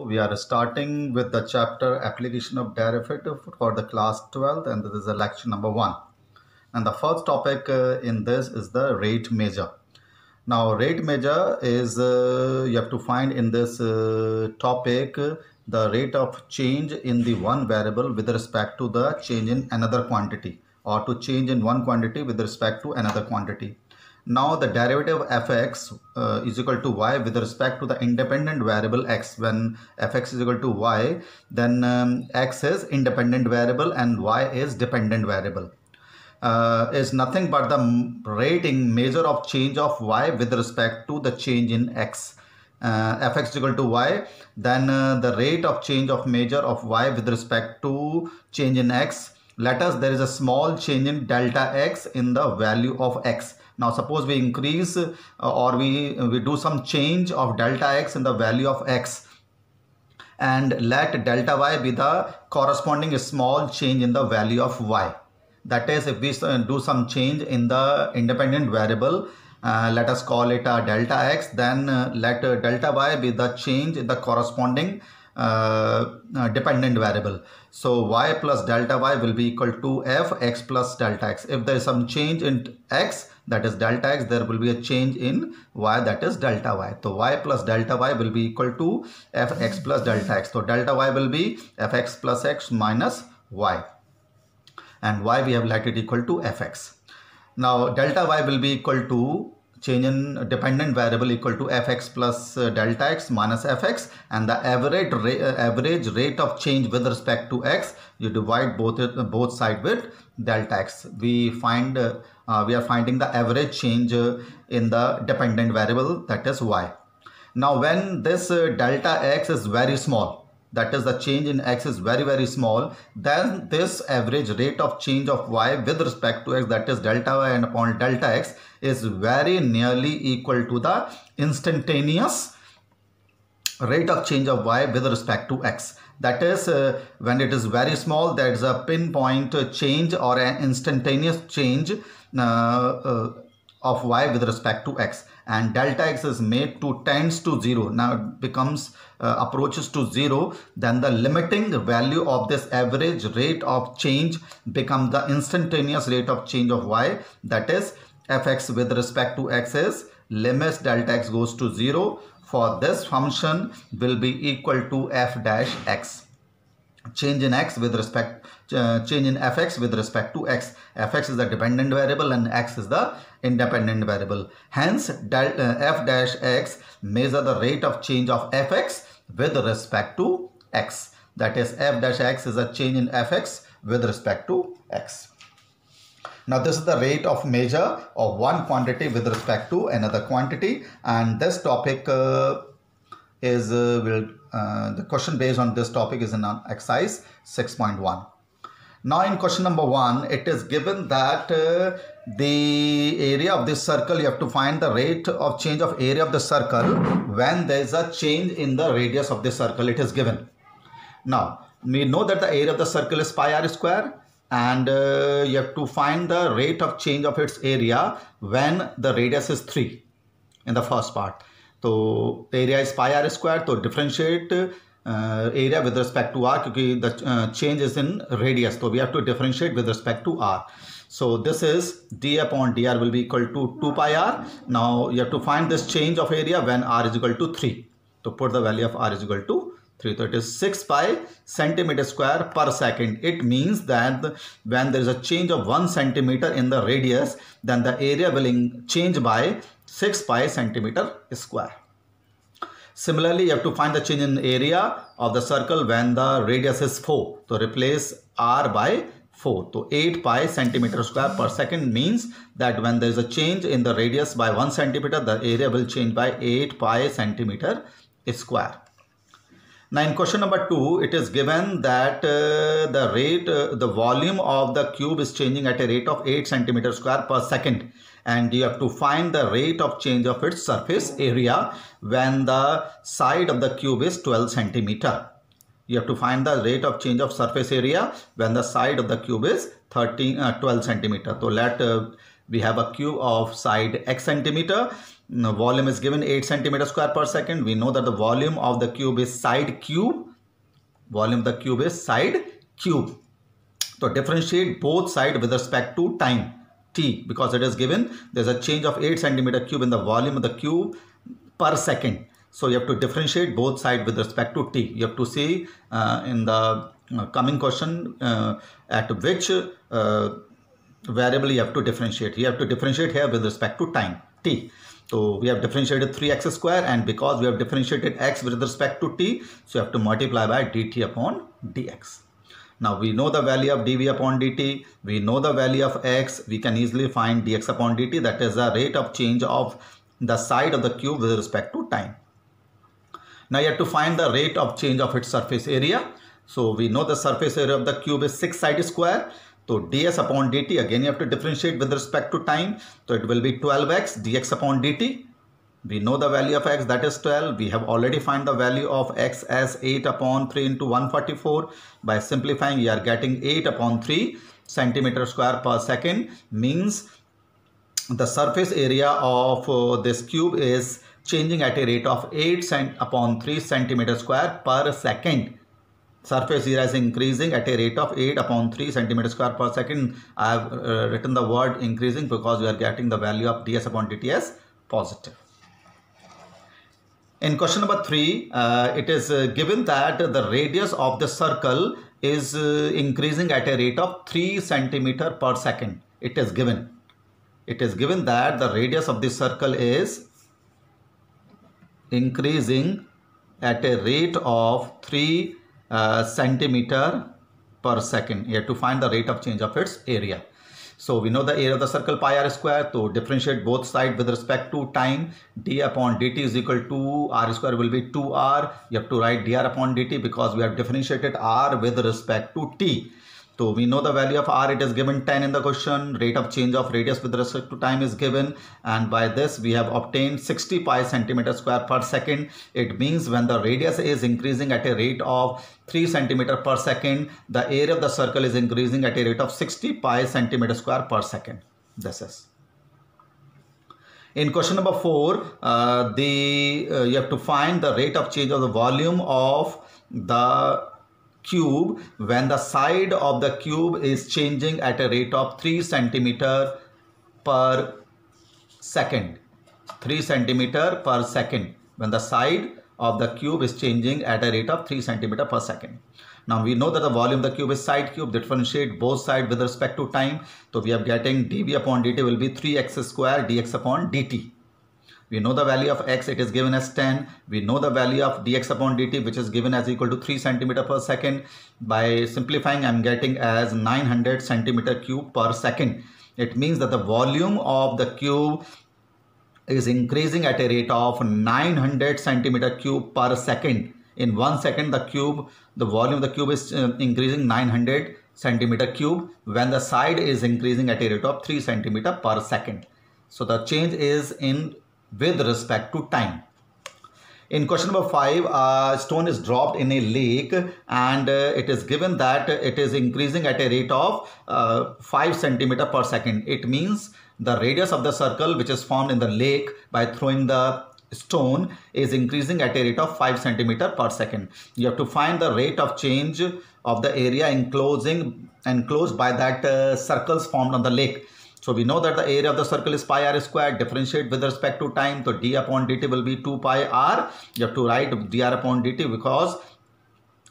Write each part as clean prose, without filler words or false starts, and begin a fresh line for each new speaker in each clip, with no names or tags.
we are starting with the chapter application of derivative for the class 12th, and this is the lecture number 1. And the first topic in this is the rate measure. Now rate measure is you have to find in this topic the rate of change in the one variable with respect to the change in another quantity, or to change in one quantity with respect to another quantity. Now the derivative fx is equal to y with respect to the independent variable x. When fx is equal to y, then x is independent variable and y is dependent variable. Is nothing but the rating measure of change of y with respect to the change in x. Fx is equal to y, then the rate of change of measure of y with respect to change in x. Let us, there is a small change in delta x in the value of x. Now suppose we increase or we do some change of delta x in the value of x, and let delta y be the corresponding small change in the value of y. That is, if we do some change in the independent variable, let us call it a delta x, then let delta y be the change in the corresponding dependent variable. So y plus delta y will be equal to f x plus delta x. If there is some change in x, that is delta x, there will be a change in y, that is delta y. So y plus delta y will be equal to fx plus delta x. So delta y will be fx plus x minus y, and y we have let it equal to fx. Now delta y will be equal to change in dependent variable equal to fx plus delta x minus fx, and the average rate of change with respect to x, you divide both sides with delta x. We are finding the average change in the dependent variable, that is y. Now when this delta x is very small, that is the change in x is very small, then this average rate of change of y with respect to x, that is delta y and upon delta x, is very nearly equal to the instantaneous rate of change of y with respect to x. That is, when it is very small, there is a pinpoint change or an instantaneous change of y with respect to x, and delta x is made to tends to 0. Now it becomes approaches to 0, then the limiting value of this average rate of change becomes the instantaneous rate of change of y, that is fx with respect to x is limit delta x goes to 0 for this function will be equal to f dash x. Change in x with respect change in fx with respect to x. Fx is the dependent variable and x is the independent variable. Hence f dash x measure the rate of change of fx with respect to x. That is, f dash x is a change in fx with respect to x. Now this is the rate of measure of one quantity with respect to another quantity, and this topic is the question based on this topic is in exercise 6.1. Now in question number 1, it is given that the area of this circle, you have to find the rate of change of area of the circle when there is a change in the radius of the circle. It is given. Now we know that the area of the circle is pi r square, and you have to find the rate of change of its area when the radius is 3 in the first part. So area is pi r square, so differentiate area with respect to r, because the change is in radius, so we have to differentiate with respect to r. So this is d upon dr will be equal to 2 pi r. Now you have to find this change of area when r is equal to 3. To put the value of r is equal to 3. So it is 6 pi centimeter square per second. It means that when there is a change of 1 centimeter in the radius, then the area will change by 6 pi centimeter square. Similarly, you have to find the change in area of the circle when the radius is 4. So replace r by 4. So 8 pi centimeter square per second means that when there is a change in the radius by 1 centimeter, the area will change by 8 pi centimeter square. Now in question number 2, it is given that the volume of the cube is changing at a rate of 8 centimeter square per second, and you have to find the rate of change of its surface area when the side of the cube is 12 centimeter. You have to find the rate of change of surface area when the side of the cube is 12 centimeter. So let we have a cube of side x centimeter, volume is given 8 centimeter square per second. We know that the volume of the cube is side cube. Volume of the cube is side cube. So differentiate both sides with respect to time t, because it is given there's a change of 8 centimeter cube in the volume of the cube per second. So you have to differentiate both sides with respect to t. You have to see in the coming question at which variable you have to differentiate. You have to differentiate here with respect to time t. So we have differentiated 3x square, and because we have differentiated x with respect to t, so you have to multiply by dt upon dx. Now we know the value of dv upon dt, we know the value of x, we can easily find dx upon dt, that is the rate of change of the side of the cube with respect to time. Now you have to find the rate of change of its surface area. So we know the surface area of the cube is 6 side square. So ds upon dt, again you have to differentiate with respect to time. So it will be 12x dx upon dt. We know the value of x, that is 12. We have already found the value of x as 8 upon 3 into 144. By simplifying, we are getting 8 upon 3 centimeter square per second. Means the surface area of this cube is changing at a rate of 8 upon 3 centimeter square per second. Surface area is increasing at a rate of 8 upon 3 centimeter square per second. I have written the word increasing because we are getting the value of ds upon dt as positive. In question number 3, it is given that the radius of the circle is increasing at a rate of 3 centimeter per second. It is given that the radius of the circle is increasing at a rate of 3 centimeter per second. You have to find the rate of change of its area. So we know the area of the circle pi r square. To differentiate both sides with respect to time, d upon dt is equal to r square will be 2r. You have to write dr upon dt because we have differentiated r with respect to t. So we know the value of r, it is given 10 in the question. Rate of change of radius with respect to time is given, and by this we have obtained 60 pi centimeter square per second. It means when the radius is increasing at a rate of 3 centimeter per second, the area of the circle is increasing at a rate of 60 pi centimeter square per second. This is. In question number 4, you have to find the rate of change of the volume of the cube when the side of the cube is changing at a rate of 3 centimeter per second. 3 centimeter per second when the side of the cube is changing at a rate of 3 centimeter per second. Now we know that the volume of the cube is side cube. Differentiate both sides with respect to time. So we are getting dv upon dt will be 3x square dx upon dt. We know the value of x, it is given as 10. We know the value of dx upon dt, which is given as equal to 3 centimeter per second. By simplifying, I am getting as 900 centimeter cube per second. It means that the volume of the cube is increasing at a rate of 900 centimeter cube per second. In 1 second, the volume of the cube is increasing 900 centimeter cube when the side is increasing at a rate of 3 centimeter per second. So the change is with respect to time. In question number 5, a stone is dropped in a lake, and it is given that it is increasing at a rate of 5 centimeter per second. It means the radius of the circle which is formed in the lake by throwing the stone is increasing at a rate of 5 centimeter per second. You have to find the rate of change of the area enclosed by that circles formed on the lake. So we know that the area of the circle is pi r square. Differentiate with respect to time. So d upon dt will be 2 pi r. You have to write dr upon dt because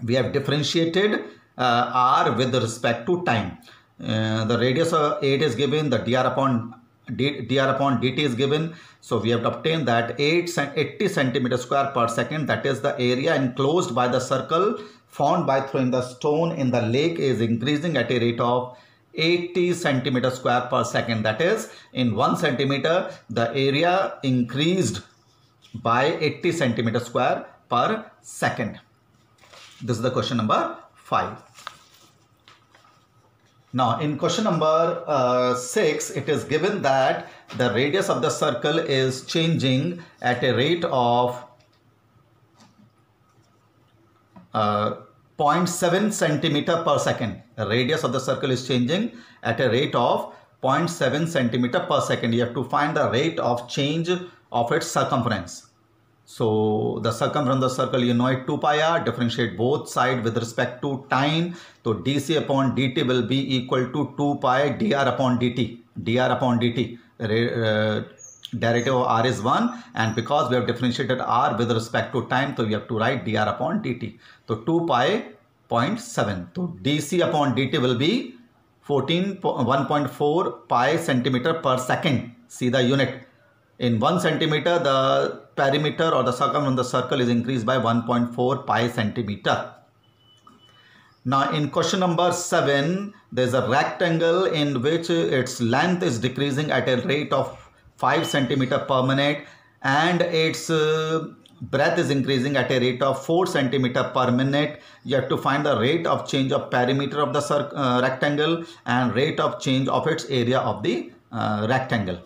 we have differentiated r with respect to time. The radius of 8 is given. The dr upon dt is given. So we have obtained that 80 centimeter square per second. That is the area enclosed by the circle formed by throwing the stone in the lake is increasing at a rate of 80 centimeter square per second. That is, in 1 centimeter, the area increased by 80 centimeter square per second. This is the question number 5. Now, in question number 6, it is given that the radius of the circle is changing at a rate of 0.7 centimeter per second. The radius of the circle is changing at a rate of 0.7 centimeter per second. You have to find the rate of change of its circumference. So the circumference of the circle, you know it, 2 pi r, differentiate both sides with respect to time. So dc upon dt will be equal to 2 pi dr upon dt. dr upon dt. Derivative of r is 1, and because we have differentiated r with respect to time, so we have to write dr upon dt. So 2 pi 0.7. So dc upon dt will be 1.4 pi centimeter per second. See the unit. In 1 centimeter, the perimeter or the circumference of the circle is increased by 1.4 pi centimeter. Now in question number 7, there is a rectangle in which its length is decreasing at a rate of 5 centimeter per minute, and its breadth is increasing at a rate of 4 centimeter per minute. You have to find the rate of change of perimeter of the rectangle and rate of change of its area of the rectangle.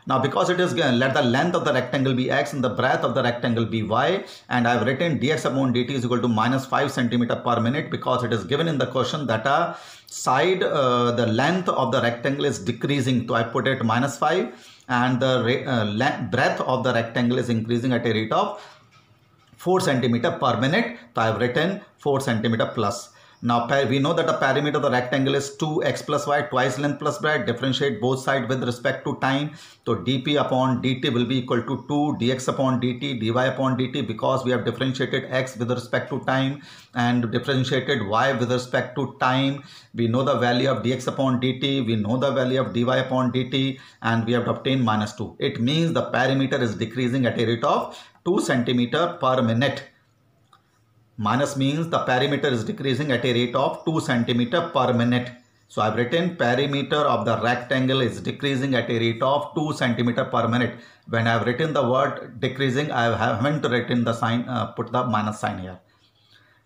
Now because it is given, let the length of the rectangle be x and the breadth of the rectangle be y, and I have written dx upon dt is equal to minus 5 centimeter per minute, because it is given in the question that a side, the length of the rectangle is decreasing. So I put it minus 5, and the breadth of the rectangle is increasing at a rate of 4 centimeter per minute. So I have written 4 centimeter plus. Now we know that the perimeter of the rectangle is 2x plus y, twice length plus breadth. Differentiate both sides with respect to time. So dp upon dt will be equal to 2 dx upon dt dy upon dt, because we have differentiated x with respect to time and differentiated y with respect to time. We know the value of dx upon dt, we know the value of dy upon dt, and we have obtained minus 2. It means the perimeter is decreasing at a rate of 2 centimeter per minute. Minus means the perimeter is decreasing at a rate of 2 centimeter per minute. So I've written perimeter of the rectangle is decreasing at a rate of 2 centimeter per minute. When I've written the word decreasing, I haven't written the sign, put the minus sign here.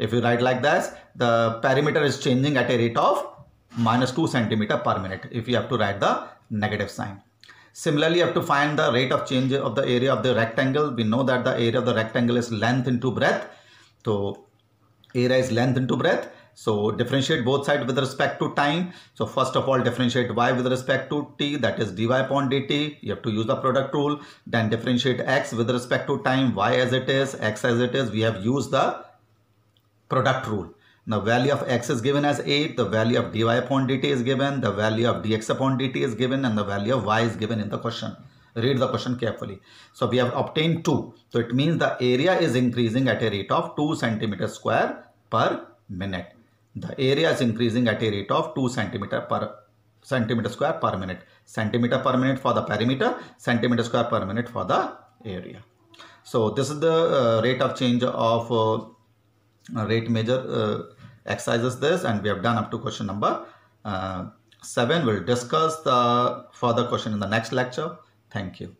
If you write like this, the perimeter is changing at a rate of minus 2 centimeter per minute. If you have to write the negative sign. Similarly, you have to find the rate of change of the area of the rectangle. We know that the area of the rectangle is length into breadth. So area is length into breadth. So differentiate both sides with respect to time. So first of all, differentiate y with respect to t, that is dy upon dt. You have to use the product rule. Then differentiate x with respect to time, y as it is, x as it is. We have used the product rule. Now value of x is given as 8, the value of dy upon dt is given, the value of dx upon dt is given, and the value of y is given in the question. Read the question carefully. So we have obtained 2. So it means the area is increasing at a rate of 2 centimeter square per minute. The area is increasing at a rate of 2 centimeter square per minute. Centimeter per minute for the perimeter, centimeter square per minute for the area. So this is the rate of change of rate measure exercises this, and we have done up to question number 7. We'll discuss the further question in the next lecture. Thank you.